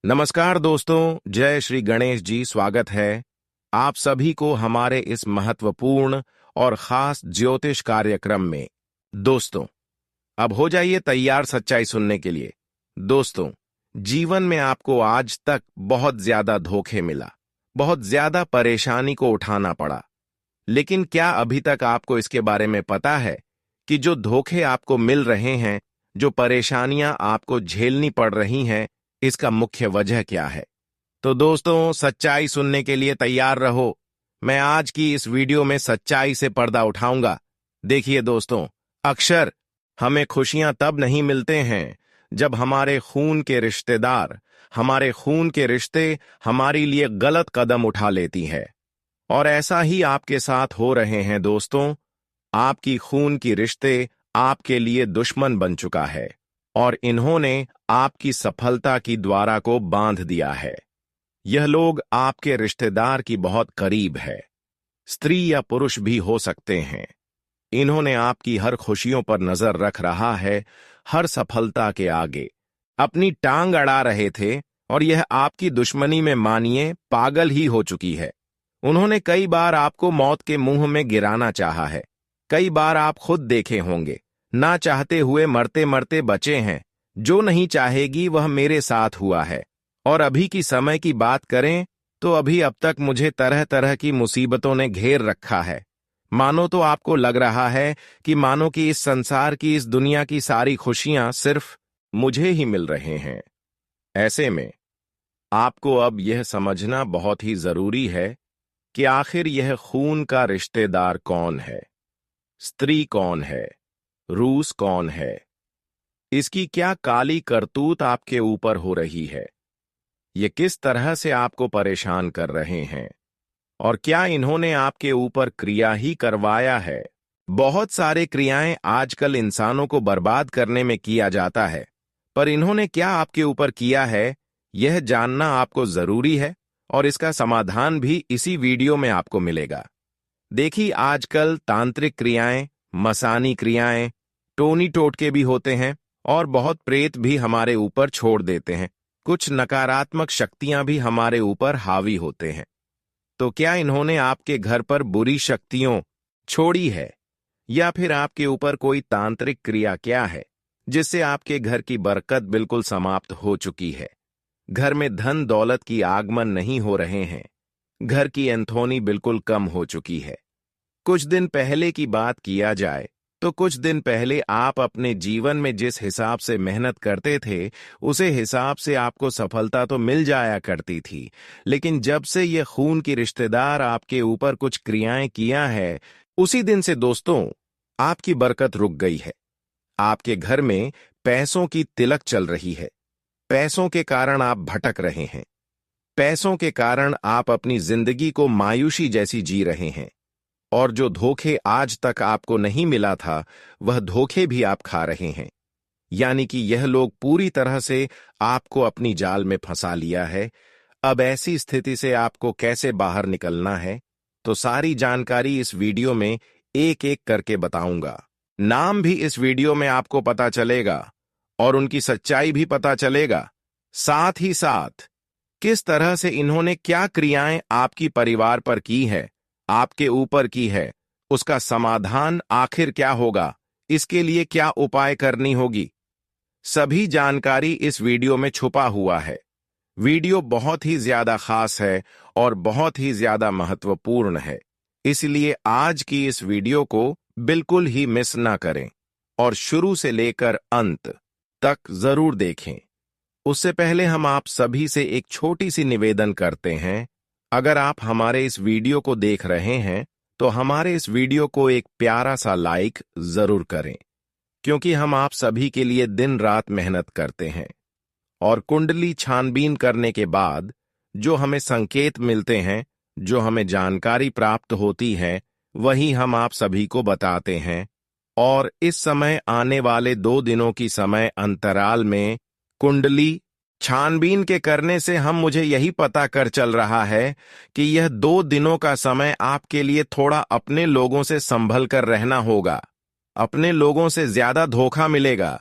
नमस्कार दोस्तों, जय श्री गणेश जी। स्वागत है आप सभी को हमारे इस महत्वपूर्ण और खास ज्योतिष कार्यक्रम में। दोस्तों, अब हो जाइए तैयार सच्चाई सुनने के लिए। दोस्तों, जीवन में आपको आज तक बहुत ज्यादा धोखे मिला, बहुत ज्यादा परेशानी को उठाना पड़ा, लेकिन क्या अभी तक आपको इसके बारे में पता है कि जो धोखे आपको मिल रहे हैं, जो परेशानियां आपको झेलनी पड़ रही हैं, इसका मुख्य वजह क्या है? तो दोस्तों, सच्चाई सुनने के लिए तैयार रहो। मैं आज की इस वीडियो में सच्चाई से पर्दा उठाऊंगा। देखिए दोस्तों, अक्सर हमें खुशियां तब नहीं मिलते हैं जब हमारे खून के रिश्तेदार, हमारे खून के रिश्ते हमारे लिए गलत कदम उठा लेती है। और ऐसा ही आपके साथ हो रहे हैं दोस्तों। आपकी खून की रिश्ते आपके लिए दुश्मन बन चुका है और इन्होंने आपकी सफलता की द्वारा को बांध दिया है। यह लोग आपके रिश्तेदार की बहुत करीब है, स्त्री या पुरुष भी हो सकते हैं। इन्होंने आपकी हर खुशियों पर नजर रख रहा है, हर सफलता के आगे अपनी टांग अड़ा रहे थे और यह आपकी दुश्मनी में मानिए पागल ही हो चुकी है। उन्होंने कई बार आपको मौत के मुंह में गिराना चाहा है। कई बार आप खुद देखे होंगे, ना चाहते हुए मरते मरते बचे हैं। जो नहीं चाहेगी वह मेरे साथ हुआ है। और अभी की समय की बात करें तो अभी अब तक मुझे तरह तरह की मुसीबतों ने घेर रखा है। मानो तो आपको लग रहा है कि मानो कि इस संसार की, इस दुनिया की सारी खुशियां सिर्फ मुझे ही मिल रहे हैं। ऐसे में आपको अब यह समझना बहुत ही जरूरी है कि आखिर यह खून का रिश्तेदार कौन है, स्त्री कौन है, रूस कौन है, इसकी क्या काली करतूत आपके ऊपर हो रही है, ये किस तरह से आपको परेशान कर रहे हैं, और क्या इन्होंने आपके ऊपर क्रिया ही करवाया है। बहुत सारे क्रियाएं आजकल इंसानों को बर्बाद करने में किया जाता है, पर इन्होंने क्या आपके ऊपर किया है, यह जानना आपको जरूरी है और इसका समाधान भी इसी वीडियो में आपको मिलेगा। देखिए, आजकल तांत्रिक क्रियाएं, मसानी क्रियाएं, टोनी टोटके भी होते हैं और बहुत प्रेत भी हमारे ऊपर छोड़ देते हैं। कुछ नकारात्मक शक्तियां भी हमारे ऊपर हावी होते हैं। तो क्या इन्होंने आपके घर पर बुरी शक्तियों छोड़ी है, या फिर आपके ऊपर कोई तांत्रिक क्रिया क्या है जिससे आपके घर की बरकत बिल्कुल समाप्त हो चुकी है? घर में धन दौलत की आगमन नहीं हो रहे हैं, घर की एंथोनी बिल्कुल कम हो चुकी है। कुछ दिन पहले की बात किया जाए तो कुछ दिन पहले आप अपने जीवन में जिस हिसाब से मेहनत करते थे, उसे हिसाब से आपको सफलता तो मिल जाया करती थी। लेकिन जब से ये खून की रिश्तेदार आपके ऊपर कुछ क्रियाएं किया है, उसी दिन से दोस्तों आपकी बरकत रुक गई है। आपके घर में पैसों की तिलक चल रही है। पैसों के कारण आप भटक रहे हैं। पैसों के कारण आप अपनी जिंदगी को मायूसी जैसी जी रहे हैं। और जो धोखे आज तक आपको नहीं मिला था, वह धोखे भी आप खा रहे हैं। यानी कि यह लोग पूरी तरह से आपको अपनी जाल में फंसा लिया है। अब ऐसी स्थिति से आपको कैसे बाहर निकलना है, तो सारी जानकारी इस वीडियो में एक एक करके बताऊंगा। नाम भी इस वीडियो में आपको पता चलेगा और उनकी सच्चाई भी पता चलेगा। साथ ही साथ किस तरह से इन्होंने क्या क्रियाएं आपकी परिवार पर की है, आपके ऊपर की है, उसका समाधान आखिर क्या होगा, इसके लिए क्या उपाय करनी होगी, सभी जानकारी इस वीडियो में छुपा हुआ है। वीडियो बहुत ही ज्यादा खास है और बहुत ही ज्यादा महत्वपूर्ण है, इसलिए आज की इस वीडियो को बिल्कुल ही मिस ना करें और शुरू से लेकर अंत तक जरूर देखें। उससे पहले हम आप सभी से एक छोटी सी निवेदन करते हैं। अगर आप हमारे इस वीडियो को देख रहे हैं तो हमारे इस वीडियो को एक प्यारा सा लाइक जरूर करें, क्योंकि हम आप सभी के लिए दिन रात मेहनत करते हैं और कुंडली छानबीन करने के बाद जो हमें संकेत मिलते हैं, जो हमें जानकारी प्राप्त होती है, वही हम आप सभी को बताते हैं। और इस समय आने वाले 2 दिनों की समय अंतराल में कुंडली छानबीन के करने से मुझे यही पता कर चल रहा है कि यह 2 दिनों का समय आपके लिए थोड़ा अपने लोगों से संभल कर रहना होगा। अपने लोगों से ज्यादा धोखा मिलेगा।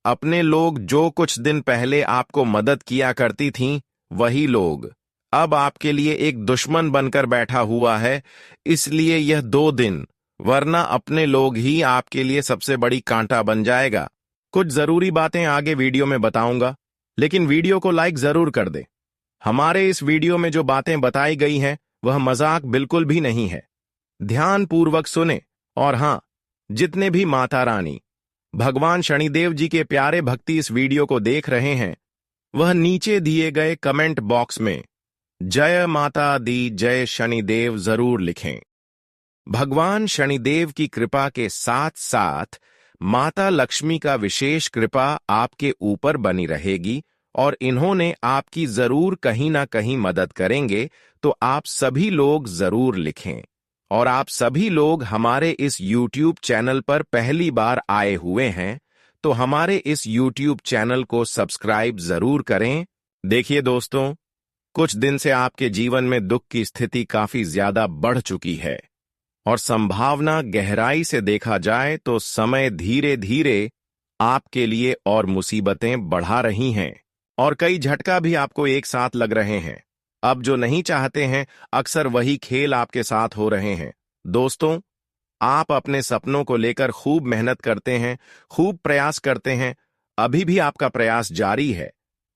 अपने लोग जो कुछ दिन पहले आपको मदद किया करती थीं, वही लोग अब आपके लिए एक दुश्मन बनकर बैठा हुआ है। इसलिए यह 2 दिन, वरना अपने लोग ही आपके लिए सबसे बड़ी कांटा बन जाएगा। कुछ जरूरी बातें आगे वीडियो में बताऊंगा, लेकिन वीडियो को लाइक जरूर कर दे। हमारे इस वीडियो में जो बातें बताई गई हैं वह मजाक बिल्कुल भी नहीं है। ध्यान पूर्वक सुने। और हां, जितने भी माता रानी, भगवान शनिदेव जी के प्यारे भक्ति इस वीडियो को देख रहे हैं, वह नीचे दिए गए कमेंट बॉक्स में जय माता दी जय शनिदेव जरूर लिखें। भगवान शनिदेव की कृपा के साथ साथ माता लक्ष्मी का विशेष कृपा आपके ऊपर बनी रहेगी और इन्होंने आपकी जरूर कहीं ना कहीं मदद करेंगे। तो आप सभी लोग जरूर लिखें। और आप सभी लोग हमारे इस YouTube चैनल पर पहली बार आए हुए हैं तो हमारे इस YouTube चैनल को सब्सक्राइब जरूर करें। देखिए दोस्तों, कुछ दिन से आपके जीवन में दुख की स्थिति काफी ज्यादा बढ़ चुकी है और संभावना गहराई से देखा जाए तो समय धीरे धीरे आपके लिए और मुसीबतें बढ़ा रही हैं और कई झटका भी आपको एक साथ लग रहे हैं। अब जो नहीं चाहते हैं, अक्सर वही खेल आपके साथ हो रहे हैं। दोस्तों, आप अपने सपनों को लेकर खूब मेहनत करते हैं, खूब प्रयास करते हैं, अभी भी आपका प्रयास जारी है,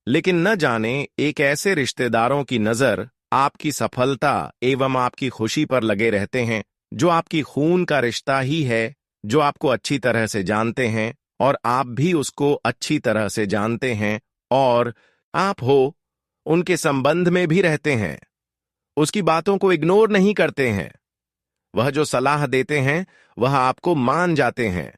लेकिन न जाने एक ऐसे रिश्तेदारों की नजर आपकी सफलता एवं आपकी खुशी पर लगे रहते हैं जो आपकी खून का रिश्ता ही है, जो आपको अच्छी तरह से जानते हैं और आप भी उसको अच्छी तरह से जानते हैं और आप हो उनके संबंध में भी रहते हैं। उसकी बातों को इग्नोर नहीं करते हैं। वह जो सलाह देते हैं वह आपको मान जाते हैं,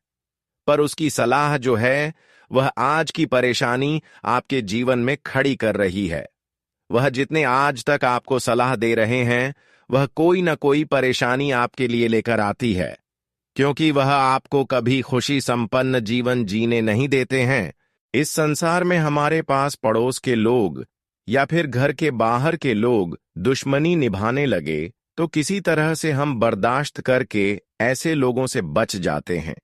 पर उसकी सलाह जो है वह आज की परेशानी आपके जीवन में खड़ी कर रही है। वह जितने आज तक आपको सलाह दे रहे हैं वह कोई न कोई परेशानी आपके लिए लेकर आती है, क्योंकि वह आपको कभी खुशी संपन्न जीवन जीने नहीं देते हैं। इस संसार में हमारे पास पड़ोस के लोग या फिर घर के बाहर के लोग दुश्मनी निभाने लगे तो किसी तरह से हम बर्दाश्त करके ऐसे लोगों से बच जाते हैं।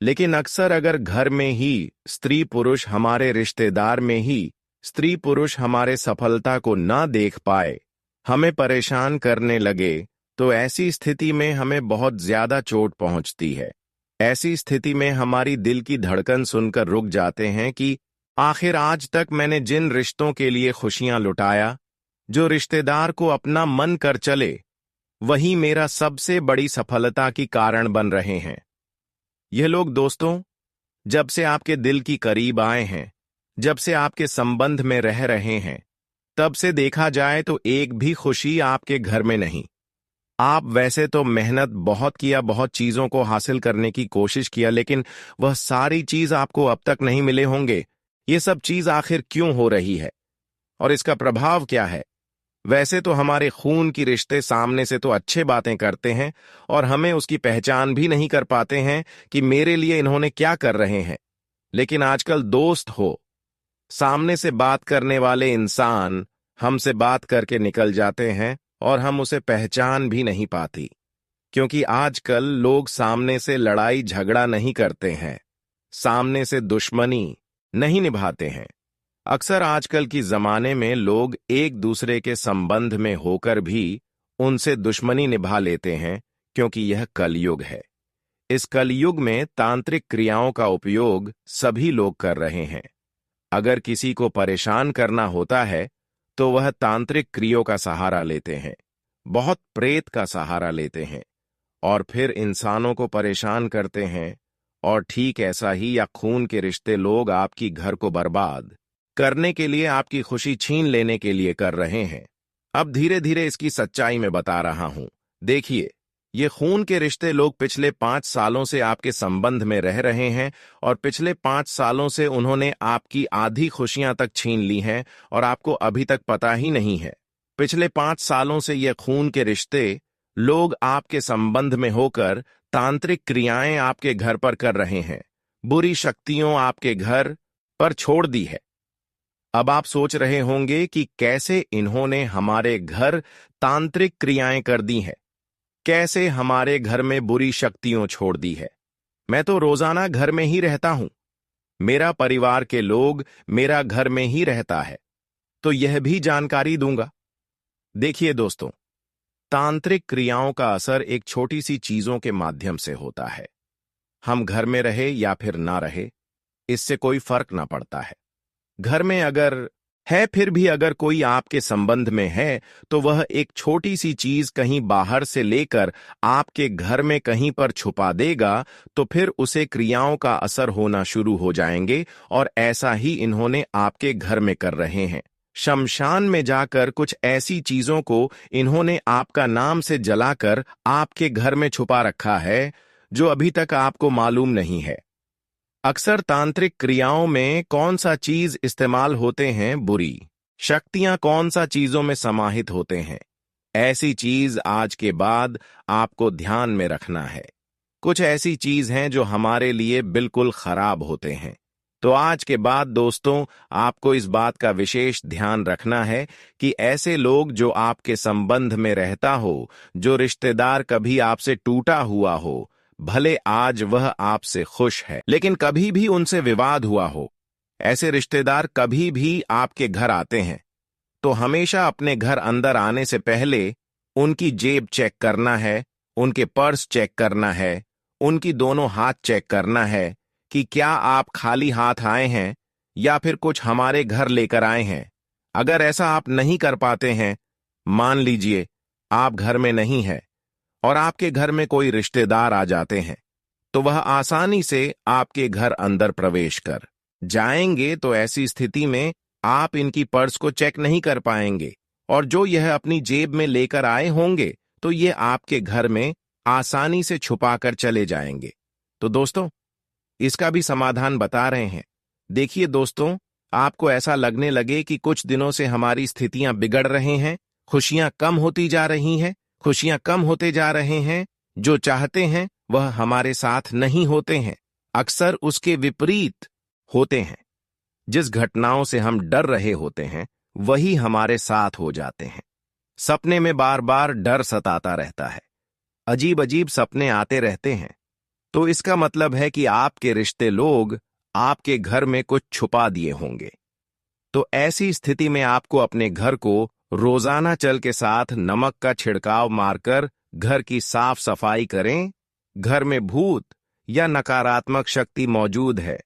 लेकिन अक्सर अगर घर में ही स्त्री पुरुष, हमारे रिश्तेदार में ही स्त्री पुरुष हमारे सफलता को ना देख पाए, हमें परेशान करने लगे, तो ऐसी स्थिति में हमें बहुत ज्यादा चोट पहुंचती है। ऐसी स्थिति में हमारी दिल की धड़कन सुनकर रुक जाते हैं कि आखिर आज तक मैंने जिन रिश्तों के लिए खुशियां लुटाया, जो रिश्तेदार को अपना मन कर चले, वही मेरा सबसे बड़ी सफलता की कारण बन रहे हैं। यह लोग दोस्तों, जब से आपके दिल की करीब आए हैं, जब से आपके संबंध में रह रहे हैं, तब से देखा जाए तो एक भी खुशी आपके घर में नहीं। आप वैसे तो मेहनत बहुत किया, बहुत चीजों को हासिल करने की कोशिश किया, लेकिन वह सारी चीज आपको अब तक नहीं मिले होंगे। ये सब चीज आखिर क्यों हो रही है और इसका प्रभाव क्या है? वैसे तो हमारे खून की रिश्ते सामने से तो अच्छे बातें करते हैं और हमें उसकी पहचान भी नहीं कर पाते हैं कि मेरे लिए इन्होंने क्या कर रहे हैं। लेकिन आजकल दोस्त हो, सामने से बात करने वाले इंसान हमसे बात करके निकल जाते हैं और हम उसे पहचान भी नहीं पाती, क्योंकि आजकल लोग सामने से लड़ाई झगड़ा नहीं करते हैं, सामने से दुश्मनी नहीं निभाते हैं। अक्सर आजकल की जमाने में लोग एक दूसरे के संबंध में होकर भी उनसे दुश्मनी निभा लेते हैं, क्योंकि यह कलयुग है। इस कलयुग में तांत्रिक क्रियाओं का उपयोग सभी लोग कर रहे हैं। अगर किसी को परेशान करना होता है तो वह तांत्रिक क्रियाओं का सहारा लेते हैं, बहुत प्रेत का सहारा लेते हैं और फिर इंसानों को परेशान करते हैं। और ठीक ऐसा ही या खून के रिश्ते लोग आपकी घर को बर्बाद करने के लिए, आपकी खुशी छीन लेने के लिए कर रहे हैं। अब धीरे धीरे इसकी सच्चाई मैं बता रहा हूं। देखिए, ये खून के रिश्ते लोग पिछले 5 सालों से आपके संबंध में रह रहे हैं और पिछले 5 सालों से उन्होंने आपकी आधी खुशियां तक छीन ली हैं और आपको अभी तक पता ही नहीं है। पिछले 5 सालों से ये खून के रिश्ते लोग आपके संबंध में होकर तांत्रिक क्रियाएं आपके घर पर कर रहे हैं, बुरी शक्तियों आपके घर पर छोड़ दी है। अब आप सोच रहे होंगे कि कैसे इन्होंने हमारे घर तांत्रिक क्रियाएं कर दी हैं, कैसे हमारे घर में बुरी शक्तियों छोड़ दी है। मैं तो रोजाना घर में ही रहता हूं, मेरा परिवार के लोग मेरा घर में ही रहता है, तो यह भी जानकारी दूंगा। देखिए दोस्तों, तांत्रिक क्रियाओं का असर एक छोटी सी चीजों के माध्यम से होता है। हम घर में रहे या फिर ना रहे, इससे कोई फर्क ना पड़ता है। घर में अगर है, फिर भी अगर कोई आपके संबंध में है, तो वह एक छोटी सी चीज कहीं बाहर से लेकर आपके घर में कहीं पर छुपा देगा, तो फिर उसे क्रियाओं का असर होना शुरू हो जाएंगे। और ऐसा ही इन्होंने आपके घर में कर रहे हैं। शमशान में जाकर कुछ ऐसी चीजों को इन्होंने आपका नाम से जलाकर आपके घर में छुपा रखा है, जो अभी तक आपको मालूम नहीं है। अक्सर तांत्रिक क्रियाओं में कौन सा चीज इस्तेमाल होते हैं? बुरी शक्तियां कौन सा चीजों में समाहित होते हैं? ऐसी चीज आज के बाद आपको ध्यान में रखना है। कुछ ऐसी चीज हैं जो हमारे लिए बिल्कुल खराब होते हैं। तो आज के बाद दोस्तों, आपको इस बात का विशेष ध्यान रखना है कि ऐसे लोग जो आपके संबंध में रहता हो, जो रिश्तेदार कभी आपसे टूटा हुआ हो, भले आज वह आपसे खुश है, लेकिन कभी भी उनसे विवाद हुआ हो, ऐसे रिश्तेदार कभी भी आपके घर आते हैं, तो हमेशा अपने घर अंदर आने से पहले उनकी जेब चेक करना है, उनके पर्स चेक करना है, उनकी दोनों हाथ चेक करना है कि क्या आप खाली हाथ आए हैं या फिर कुछ हमारे घर लेकर आए हैं। अगर ऐसा आप नहीं कर पाते हैं, मान लीजिए आप घर में नहीं है और आपके घर में कोई रिश्तेदार आ जाते हैं, तो वह आसानी से आपके घर अंदर प्रवेश कर जाएंगे। तो ऐसी स्थिति में आप इनकी पर्स को चेक नहीं कर पाएंगे, और जो यह अपनी जेब में लेकर आए होंगे, तो ये आपके घर में आसानी से छुपाकर चले जाएंगे। तो दोस्तों, इसका भी समाधान बता रहे हैं। देखिए दोस्तों, आपको ऐसा लगने लगे कि कुछ दिनों से हमारी स्थितियां बिगड़ रही हैं, खुशियां कम होती जा रही हैं, खुशियां कम होते जा रहे हैं, जो चाहते हैं वह हमारे साथ नहीं होते हैं, अक्सर उसके विपरीत होते हैं। जिस घटनाओं से हम डर रहे होते हैं, वही हमारे साथ हो जाते हैं। सपने में बार बार डर सताता रहता है, अजीब अजीब सपने आते रहते हैं, तो इसका मतलब है कि आपके रिश्ते लोग आपके घर में कुछ छुपा दिए होंगे। तो ऐसी स्थिति में आपको अपने घर को रोजाना जल के साथ नमक का छिड़काव मारकर घर की साफ सफाई करें। घर में भूत या नकारात्मक शक्ति मौजूद है,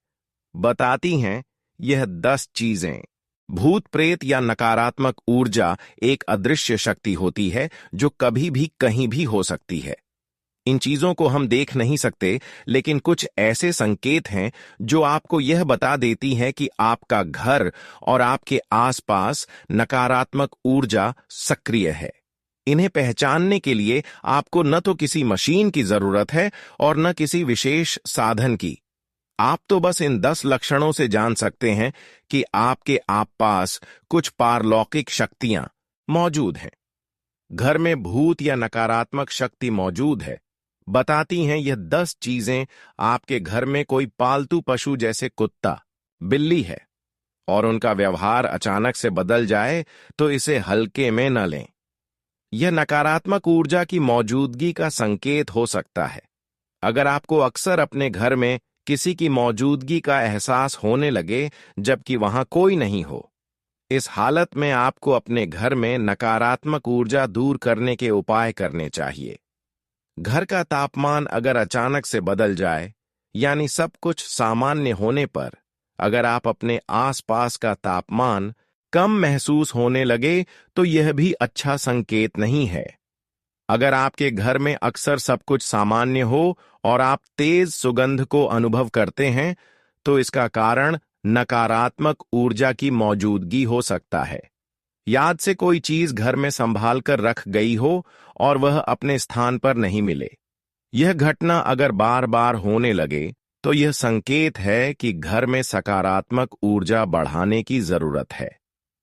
बताती हैं यह 10 चीजें। भूत प्रेत या नकारात्मक ऊर्जा एक अदृश्य शक्ति होती है जो कभी भी कहीं भी हो सकती है। इन चीजों को हम देख नहीं सकते, लेकिन कुछ ऐसे संकेत हैं जो आपको यह बता देती हैं कि आपका घर और आपके आसपास नकारात्मक ऊर्जा सक्रिय है। इन्हें पहचानने के लिए आपको न तो किसी मशीन की जरूरत है और न किसी विशेष साधन की। आप तो बस इन 10 लक्षणों से जान सकते हैं कि आपके आसपास कुछ पारलौकिक शक्तियां मौजूद हैं। घर में भूत या नकारात्मक शक्ति मौजूद है, बताती हैं यह 10 चीजें। आपके घर में कोई पालतू पशु जैसे कुत्ता, बिल्ली है और उनका व्यवहार अचानक से बदल जाए, तो इसे हल्के में न लें। यह नकारात्मक ऊर्जा की मौजूदगी का संकेत हो सकता है। अगर आपको अक्सर अपने घर में किसी की मौजूदगी का एहसास होने लगे जबकि वहां कोई नहीं हो, इस हालत में आपको अपने घर में नकारात्मक ऊर्जा दूर करने के उपाय करने चाहिए। घर का तापमान अगर अचानक से बदल जाए, यानी सब कुछ सामान्य होने पर अगर आप अपने आसपास का तापमान कम महसूस होने लगे, तो यह भी अच्छा संकेत नहीं है। अगर आपके घर में अक्सर सब कुछ सामान्य हो और आप तेज सुगंध को अनुभव करते हैं, तो इसका कारण नकारात्मक ऊर्जा की मौजूदगी हो सकता है। याद से कोई चीज घर में संभाल कर रख गई हो और वह अपने स्थान पर नहीं मिले। यह घटना अगर बार बार होने लगे, तो यह संकेत है कि घर में सकारात्मक ऊर्जा बढ़ाने की जरूरत है।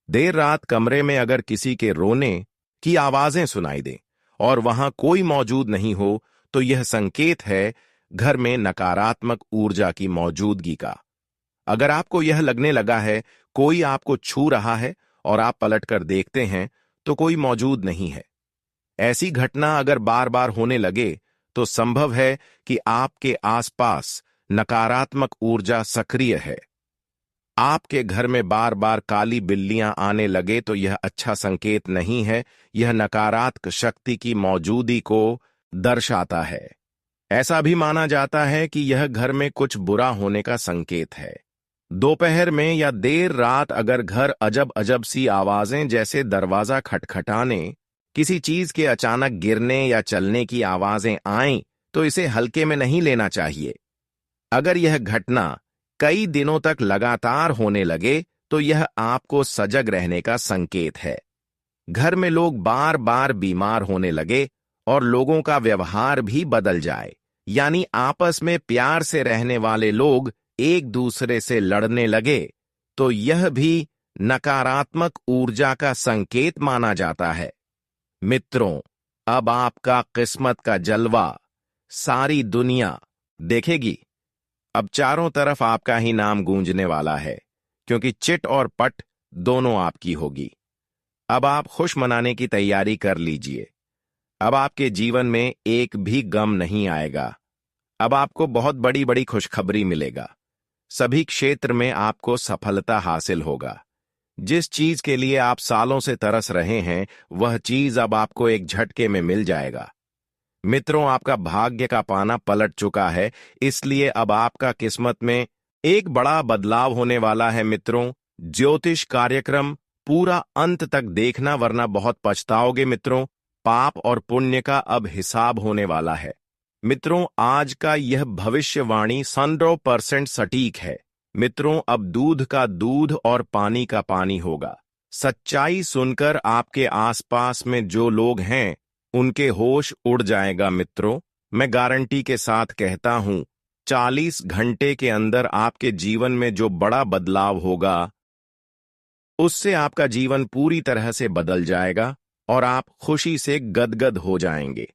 देर रात कमरे में अगर किसी के रोने की आवाजें सुनाई दें और वहां कोई मौजूद नहीं हो, तो यह संकेत है घर में नकारात्मक ऊर्जा की मौजूदगी का। अगर आपको यह लगने लगा है कोई आपको छू रहा है और आप पलटकर देखते हैं तो कोई मौजूद नहीं है, ऐसी घटना अगर बार बार होने लगे, तो संभव है कि आपके आसपास नकारात्मक ऊर्जा सक्रिय है। आपके घर में बार बार काली बिल्लियां आने लगे तो यह अच्छा संकेत नहीं है, यह नकारात्मक शक्ति की मौजूदगी को दर्शाता है। ऐसा भी माना जाता है कि यह घर में कुछ बुरा होने का संकेत है। दोपहर में या देर रात अगर घर अजब अजब सी आवाजें जैसे दरवाजा खटखटाने, किसी चीज के अचानक गिरने या चलने की आवाजें आएं, तो इसे हल्के में नहीं लेना चाहिए। अगर यह घटना कई दिनों तक लगातार होने लगे तो यह आपको सजग रहने का संकेत है। घर में लोग बार बार बीमार होने लगे और लोगों का व्यवहार भी बदल जाए, यानी आपस में प्यार से रहने वाले लोग एक दूसरे से लड़ने लगे, तो यह भी नकारात्मक ऊर्जा का संकेत माना जाता है। मित्रों, अब आपका किस्मत का जलवा सारी दुनिया देखेगी। अब चारों तरफ आपका ही नाम गूंजने वाला है, क्योंकि चिट और पट दोनों आपकी होगी। अब आप खुश मनाने की तैयारी कर लीजिए। अब आपके जीवन में एक भी गम नहीं आएगा। अब आपको बहुत बड़ी बड़ी खुशखबरी मिलेगा। सभी क्षेत्र में आपको सफलता हासिल होगा। जिस चीज के लिए आप सालों से तरस रहे हैं, वह चीज अब आपको एक झटके में मिल जाएगा। मित्रों, आपका भाग्य का पाना पलट चुका है, इसलिए अब आपका किस्मत में एक बड़ा बदलाव होने वाला है। मित्रों, ज्योतिष कार्यक्रम पूरा अंत तक देखना, वरना बहुत पछताओगे। मित्रों, पाप और पुण्य का अब हिसाब होने वाला है। मित्रों, आज का यह भविष्यवाणी 100% सटीक है। मित्रों, अब दूध का दूध और पानी का पानी होगा। सच्चाई सुनकर आपके आसपास में जो लोग हैं उनके होश उड़ जाएगा। मित्रों, मैं गारंटी के साथ कहता हूं, 40 घंटे के अंदर आपके जीवन में जो बड़ा बदलाव होगा, उससे आपका जीवन पूरी तरह से बदल जाएगा और आप खुशी से गदगद हो जाएंगे।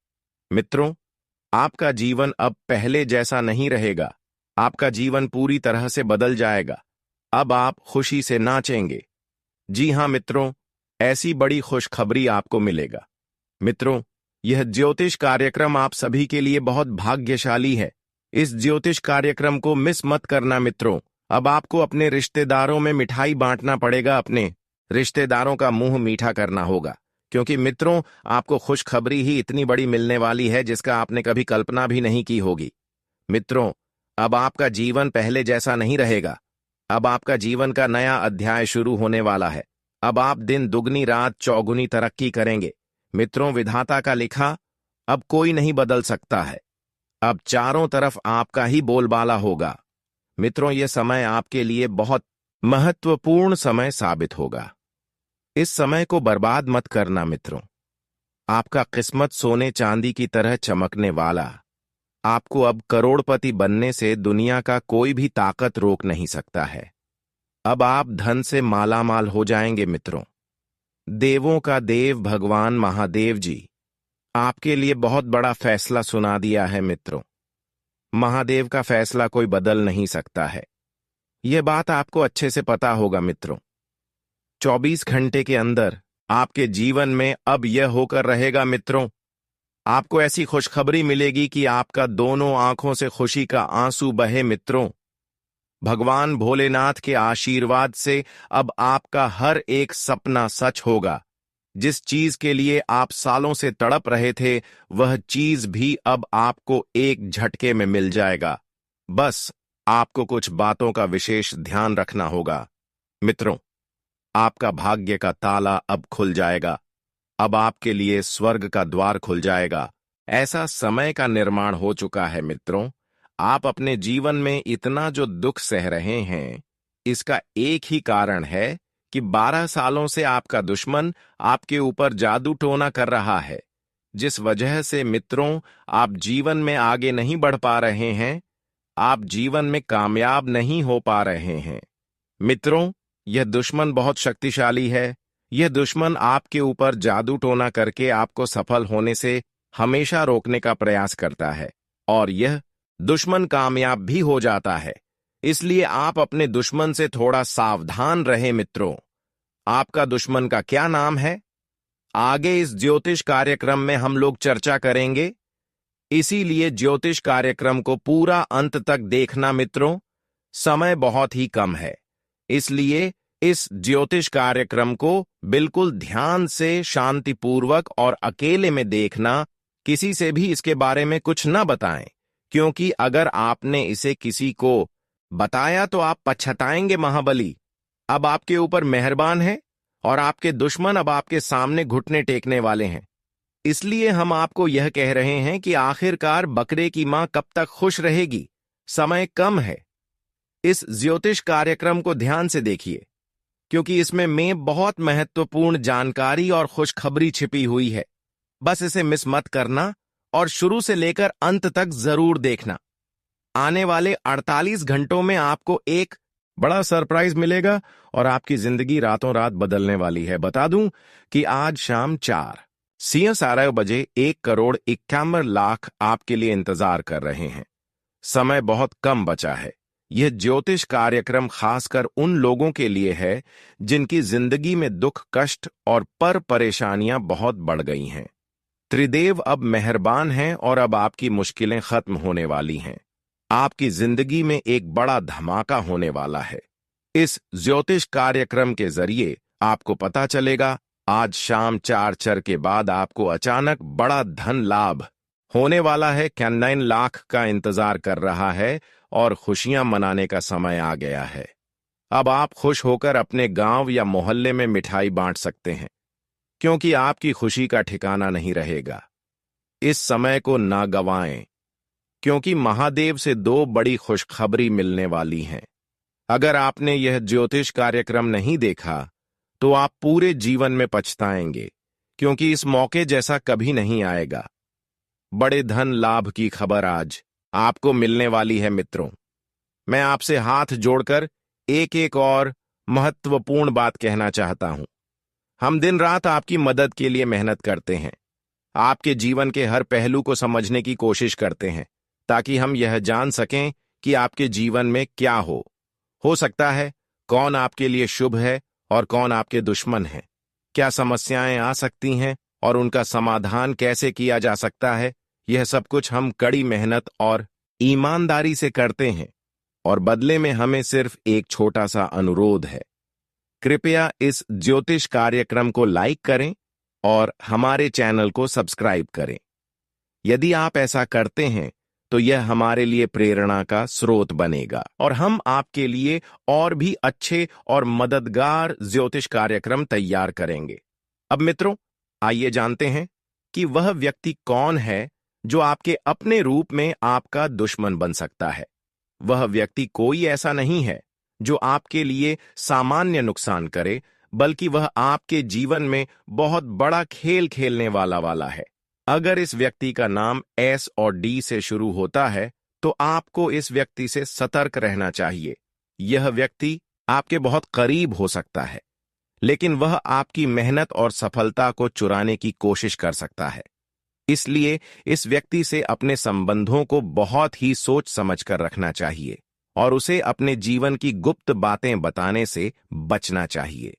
मित्रों, आपका जीवन अब पहले जैसा नहीं रहेगा। आपका जीवन पूरी तरह से बदल जाएगा। अब आप खुशी से नाचेंगे। जी हां मित्रों, ऐसी बड़ी खुशखबरी आपको मिलेगा। मित्रों, यह ज्योतिष कार्यक्रम आप सभी के लिए बहुत भाग्यशाली है। इस ज्योतिष कार्यक्रम को मिस मत करना। मित्रों, अब आपको अपने रिश्तेदारों में मिठाई बांटना पड़ेगा। अपने रिश्तेदारों का मुंह मीठा करना होगा, क्योंकि मित्रों, आपको खुशखबरी ही इतनी बड़ी मिलने वाली है जिसका आपने कभी कल्पना भी नहीं की होगी। मित्रों, अब आपका जीवन पहले जैसा नहीं रहेगा। अब आपका जीवन का नया अध्याय शुरू होने वाला है। अब आप दिन दुगनी रात चौगुनी तरक्की करेंगे। मित्रों, विधाता का लिखा अब कोई नहीं बदल सकता है। अब चारों तरफ आपका ही बोलबाला होगा। मित्रों, यह समय आपके लिए बहुत महत्वपूर्ण समय साबित होगा। इस समय को बर्बाद मत करना। मित्रों, आपका किस्मत सोने चांदी की तरह चमकने वाला। आपको अब करोड़पति बनने से दुनिया का कोई भी ताकत रोक नहीं सकता है। अब आप धन से मालामाल हो जाएंगे। मित्रों, देवों का देव भगवान महादेव जी आपके लिए बहुत बड़ा फैसला सुना दिया है। मित्रों, महादेव का फैसला कोई बदल नहीं सकता है। यह बात आपको अच्छे से पता होगा। मित्रों, 24 घंटे के अंदर आपके जीवन में अब यह होकर रहेगा। मित्रों, आपको ऐसी खुशखबरी मिलेगी कि आपका दोनों आंखों से खुशी का आंसू बहे। मित्रों, भगवान भोलेनाथ के आशीर्वाद से अब आपका हर एक सपना सच होगा। जिस चीज के लिए आप सालों से तड़प रहे थे, वह चीज भी अब आपको एक झटके में मिल जाएगा। बस आपको कुछ बातों का विशेष ध्यान रखना होगा। मित्रों, आपका भाग्य का ताला अब खुल जाएगा। अब आपके लिए स्वर्ग का द्वार खुल जाएगा। ऐसा समय का निर्माण हो चुका है। मित्रों, आप अपने जीवन में इतना जो दुख सह रहे हैं, इसका एक ही कारण है कि 12 सालों से आपका दुश्मन आपके ऊपर जादू टोना कर रहा है, जिस वजह से मित्रों आप जीवन में आगे नहीं बढ़ पा रहे हैं, आप जीवन में कामयाब नहीं हो पा रहे हैं। मित्रों, यह दुश्मन बहुत शक्तिशाली है। यह दुश्मन आपके ऊपर जादू टोना करके आपको सफल होने से हमेशा रोकने का प्रयास करता है, और यह दुश्मन कामयाब भी हो जाता है। इसलिए आप अपने दुश्मन से थोड़ा सावधान रहें। मित्रों, आपका दुश्मन का क्या नाम है, आगे इस ज्योतिष कार्यक्रम में हम लोग चर्चा करेंगे। इसीलिए ज्योतिष कार्यक्रम को पूरा अंत तक देखना मित्रों। समय बहुत ही कम है, इसलिए इस ज्योतिष कार्यक्रम को बिल्कुल ध्यान से, शांतिपूर्वक और अकेले में देखना। किसी से भी इसके बारे में कुछ न बताएं, क्योंकि अगर आपने इसे किसी को बताया तो आप पछताएंगे। महाबली अब आपके ऊपर मेहरबान है और आपके दुश्मन अब आपके सामने घुटने टेकने वाले हैं। इसलिए हम आपको यह कह रहे हैं कि आखिरकार बकरे की मां कब तक खुश रहेगी। समय कम है। इस ज्योतिष कार्यक्रम को ध्यान से देखिए, क्योंकि इसमें बहुत महत्वपूर्ण जानकारी और खुशखबरी छिपी हुई है। बस इसे मिस मत करना और शुरू से लेकर अंत तक जरूर देखना। आने वाले 48 घंटों में आपको एक बड़ा सरप्राइज मिलेगा और आपकी जिंदगी रातों रात बदलने वाली है। बता दूं कि आज शाम 4:12 बजे 1,51,00,000 आपके लिए इंतजार कर रहे हैं। समय बहुत कम बचा है। यह ज्योतिष कार्यक्रम खासकर उन लोगों के लिए है जिनकी जिंदगी में दुख, कष्ट और परेशानियां बहुत बढ़ गई हैं। त्रिदेव अब मेहरबान हैं और अब आपकी मुश्किलें खत्म होने वाली हैं। आपकी जिंदगी में एक बड़ा धमाका होने वाला है। इस ज्योतिष कार्यक्रम के जरिए आपको पता चलेगा आज शाम 4 के बाद आपको अचानक बड़ा धन लाभ होने वाला है। 9 लाख का इंतजार कर रहा है और खुशियां मनाने का समय आ गया है। अब आप खुश होकर अपने गांव या मोहल्ले में मिठाई बांट सकते हैं, क्योंकि आपकी खुशी का ठिकाना नहीं रहेगा। इस समय को ना गंवाएं, क्योंकि महादेव से 2 बड़ी खुशखबरी मिलने वाली हैं। अगर आपने यह ज्योतिष कार्यक्रम नहीं देखा तो आप पूरे जीवन में पछताएंगे, क्योंकि इस मौके जैसा कभी नहीं आएगा। बड़े धन लाभ की खबर आज आपको मिलने वाली है मित्रों। मैं आपसे हाथ जोड़कर एक और महत्वपूर्ण बात कहना चाहता हूं। हम दिन रात आपकी मदद के लिए मेहनत करते हैं, आपके जीवन के हर पहलू को समझने की कोशिश करते हैं, ताकि हम यह जान सकें कि आपके जीवन में क्या हो सकता है, कौन आपके लिए शुभ है और कौन आपके दुश्मन है, क्या समस्याएं आ सकती हैं और उनका समाधान कैसे किया जा सकता है। यह सब कुछ हम कड़ी मेहनत और ईमानदारी से करते हैं, और बदले में हमें सिर्फ एक छोटा सा अनुरोध है। कृपया इस ज्योतिष कार्यक्रम को लाइक करें और हमारे चैनल को सब्सक्राइब करें। यदि आप ऐसा करते हैं तो यह हमारे लिए प्रेरणा का स्रोत बनेगा और हम आपके लिए और भी अच्छे और मददगार ज्योतिष कार्यक्रम तैयार करेंगे। अब मित्रों, आइए जानते हैं कि वह व्यक्ति कौन है जो आपके अपने रूप में आपका दुश्मन बन सकता है। वह व्यक्ति कोई ऐसा नहीं है जो आपके लिए सामान्य नुकसान करे, बल्कि वह आपके जीवन में बहुत बड़ा खेल खेलने वाला है। अगर इस व्यक्ति का नाम S और D से शुरू होता है तो आपको इस व्यक्ति से सतर्क रहना चाहिए। यह व्यक्ति आपके बहुत करीब हो सकता है, लेकिन वह आपकी मेहनत और सफलता को चुराने की कोशिश कर सकता है। इसलिए इस व्यक्ति से अपने संबंधों को बहुत ही सोच समझकर रखना चाहिए और उसे अपने जीवन की गुप्त बातें बताने से बचना चाहिए।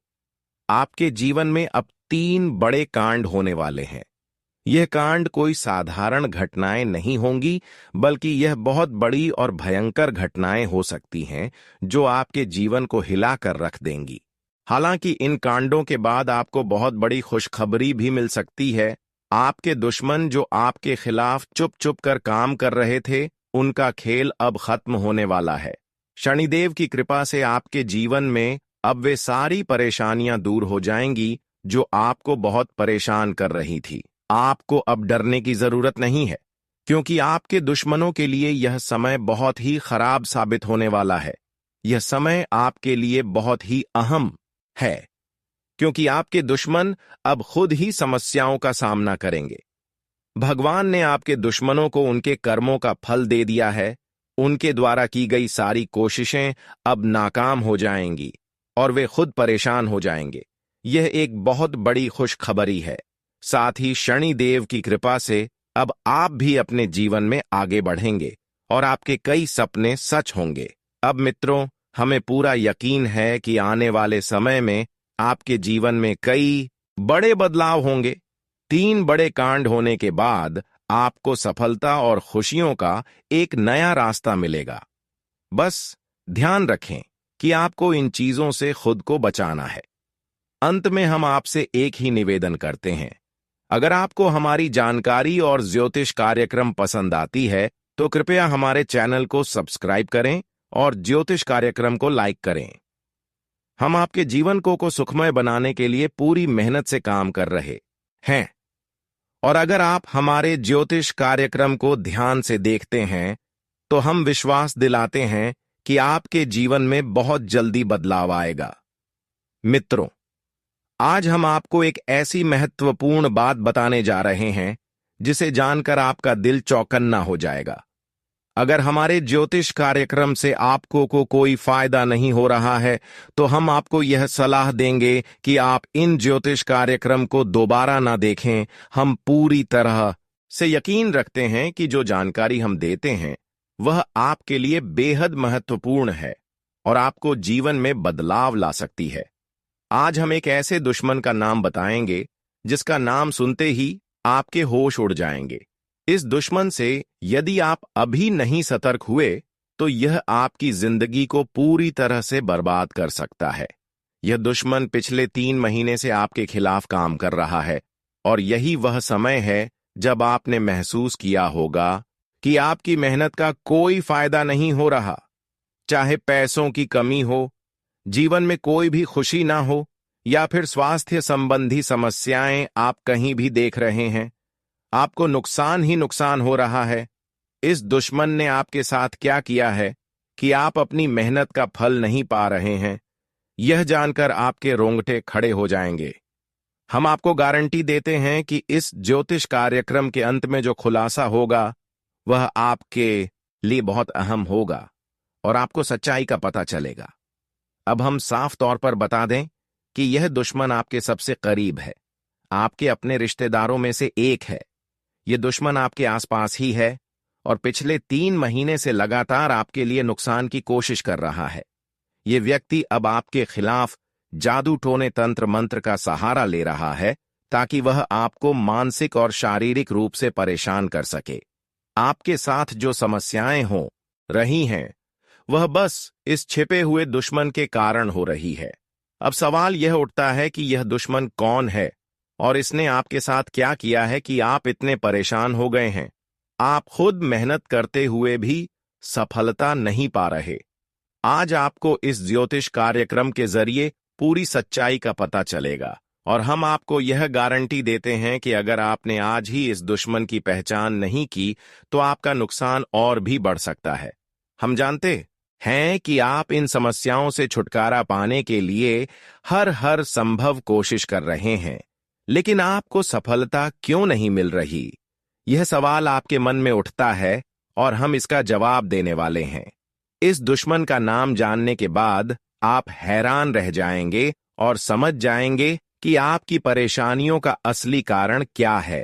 आपके जीवन में अब 3 बड़े कांड होने वाले हैं। यह कांड कोई साधारण घटनाएं नहीं होंगी, बल्कि यह बहुत बड़ी और भयंकर घटनाएं हो सकती हैं जो आपके जीवन को हिलाकर रख देंगी। हालांकि इन कांडों के बाद आपको बहुत बड़ी खुशखबरी भी मिल सकती है। आपके दुश्मन जो आपके खिलाफ चुप चुप कर काम कर रहे थे, उनका खेल अब खत्म होने वाला है। शनिदेव की कृपा से आपके जीवन में अब वे सारी परेशानियां दूर हो जाएंगी जो आपको बहुत परेशान कर रही थी। आपको अब डरने की जरूरत नहीं है, क्योंकि आपके दुश्मनों के लिए यह समय बहुत ही खराब साबित होने वाला है। यह समय आपके लिए बहुत ही अहम है, क्योंकि आपके दुश्मन अब खुद ही समस्याओं का सामना करेंगे। भगवान ने आपके दुश्मनों को उनके कर्मों का फल दे दिया है। उनके द्वारा की गई सारी कोशिशें अब नाकाम हो जाएंगी और वे खुद परेशान हो जाएंगे। यह एक बहुत बड़ी खुशखबरी है। साथ ही शनिदेव की कृपा से अब आप भी अपने जीवन में आगे बढ़ेंगे और आपके कई सपने सच होंगे। अब मित्रों, हमें पूरा यकीन है कि आने वाले समय में आपके जीवन में कई बड़े बदलाव होंगे। 3 बड़े कांड होने के बाद आपको सफलता और खुशियों का एक नया रास्ता मिलेगा। बस ध्यान रखें कि आपको इन चीजों से खुद को बचाना है। अंत में हम आपसे एक ही निवेदन करते हैं, अगर आपको हमारी जानकारी और ज्योतिष कार्यक्रम पसंद आती है तो कृपया हमारे चैनल को सब्सक्राइब करें और ज्योतिष कार्यक्रम को लाइक करें। हम आपके जीवन को सुखमय बनाने के लिए पूरी मेहनत से काम कर रहे हैं। और अगर आप हमारे ज्योतिष कार्यक्रम को ध्यान से देखते हैं तो हम विश्वास दिलाते हैं कि आपके जीवन में बहुत जल्दी बदलाव आएगा। मित्रों, आज हम आपको एक ऐसी महत्वपूर्ण बात बताने जा रहे हैं जिसे जानकर आपका दिल चौकन्ना हो जाएगा। अगर हमारे ज्योतिष कार्यक्रम से आपको कोई फायदा नहीं हो रहा है तो हम आपको यह सलाह देंगे कि आप इन ज्योतिष कार्यक्रम को दोबारा ना देखें। हम पूरी तरह से यकीन रखते हैं कि जो जानकारी हम देते हैं वह आपके लिए बेहद महत्वपूर्ण है और आपको जीवन में बदलाव ला सकती है। आज हम एक ऐसे दुश्मन का नाम बताएंगे जिसका नाम सुनते ही आपके होश उड़ जाएंगे। इस दुश्मन से यदि आप अभी नहीं सतर्क हुए तो यह आपकी जिंदगी को पूरी तरह से बर्बाद कर सकता है। यह दुश्मन पिछले 3 महीने से आपके खिलाफ काम कर रहा है और यही वह समय है जब आपने महसूस किया होगा कि आपकी मेहनत का कोई फायदा नहीं हो रहा। चाहे पैसों की कमी हो, जीवन में कोई भी खुशी ना हो या फिर स्वास्थ्य संबंधी समस्याएं आप कहीं भी देख रहे हैं, आपको नुकसान ही नुकसान हो रहा है। इस दुश्मन ने आपके साथ क्या किया है कि आप अपनी मेहनत का फल नहीं पा रहे हैं, यह जानकर आपके रोंगटे खड़े हो जाएंगे। हम आपको गारंटी देते हैं कि इस ज्योतिष कार्यक्रम के अंत में जो खुलासा होगा वह आपके लिए बहुत अहम होगा और आपको सच्चाई का पता चलेगा। अब हम साफ तौर पर बता दें कि यह दुश्मन आपके सबसे करीब है, आपके अपने रिश्तेदारों में से एक है। यह दुश्मन आपके आसपास ही है और पिछले 3 महीने से लगातार आपके लिए नुकसान की कोशिश कर रहा है। यह व्यक्ति अब आपके खिलाफ जादू टोने तंत्र मंत्र का सहारा ले रहा है ताकि वह आपको मानसिक और शारीरिक रूप से परेशान कर सके। आपके साथ जो समस्याएं हो रही हैं वह बस इस छिपे हुए दुश्मन के कारण हो रही है। अब सवाल यह उठता है कि यह दुश्मन कौन है और इसने आपके साथ क्या किया है कि आप इतने परेशान हो गए हैं। आप खुद मेहनत करते हुए भी सफलता नहीं पा रहे। आज आपको इस ज्योतिष कार्यक्रम के जरिए पूरी सच्चाई का पता चलेगा और हम आपको यह गारंटी देते हैं कि अगर आपने आज ही इस दुश्मन की पहचान नहीं की तो आपका नुकसान और भी बढ़ सकता है। हम जानते हैं कि आप इन समस्याओं से छुटकारा पाने के लिए हर संभव कोशिश कर रहे हैं, लेकिन आपको सफलता क्यों नहीं मिल रही? यह सवाल आपके मन में उठता है और हम इसका जवाब देने वाले हैं। इस दुश्मन का नाम जानने के बाद आप हैरान रह जाएंगे और समझ जाएंगे कि आपकी परेशानियों का असली कारण क्या है।